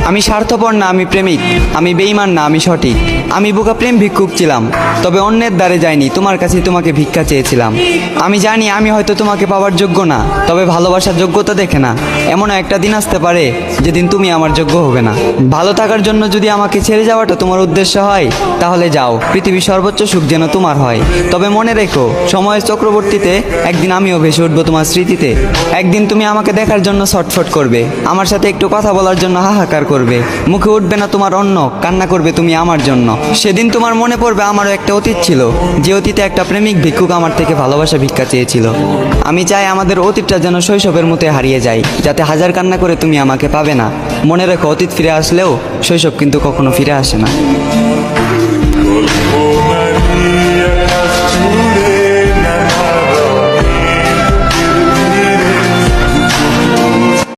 আমি স্বার্থপর না, আমি প্রেমিক। আমি বেঈমান না, আমি সঠিক। আমি বোকা প্রেম ভিক্ষুক ছিলাম, তবে অন্যের দ্বারে যাইনি, তোমার কাছেই তোমাকে ভিক্ষা চেয়েছিলাম। আমি জানি আমি হয়তো তোমাকে পাওয়ার যোগ্য না, তবে ভালোবাসার যোগ্যতা দেখে না। এমনও একটা দিন আসতে পারে যেদিন তুমি আমার যোগ্য হবে না। ভালো থাকার জন্য যদি আমাকে ছেড়ে যাওয়াটা তোমার উদ্দেশ্য হয়, তাহলে যাও, পৃথিবীর সর্বোচ্চ সুখ যেন তোমার হয়। তবে মনে রেখো, সময়ের চক্রবর্তীতে একদিন আমিও ভেসে উঠবো তোমার স্মৃতিতে। একদিন তুমি আমাকে দেখার জন্য ছটফট করবে, আমার সাথে একটু কথা বলার জন্য হাহাকার করবে। মুখে উঠবে না তোমার অন্ন, কান্না করবে তুমি আমার জন্য। সেদিন তোমার মনে পড়বে আমারও একটা অতীত ছিল, যে অতীতে একটা প্রেমিক ভিক্ষুক আমার থেকে ভালোবাসা ভিক্ষা চেয়েছিল। আমি চাই আমাদের অতীতটা যেন শৈশবের মতো হারিয়ে যায়, যাতে হাজার কান্না করে তুমি আমাকে পাবে না। মনে রেখো, অতীত ফিরে আসলেও শৈশব কিন্তু কখনো ফিরে আসে না।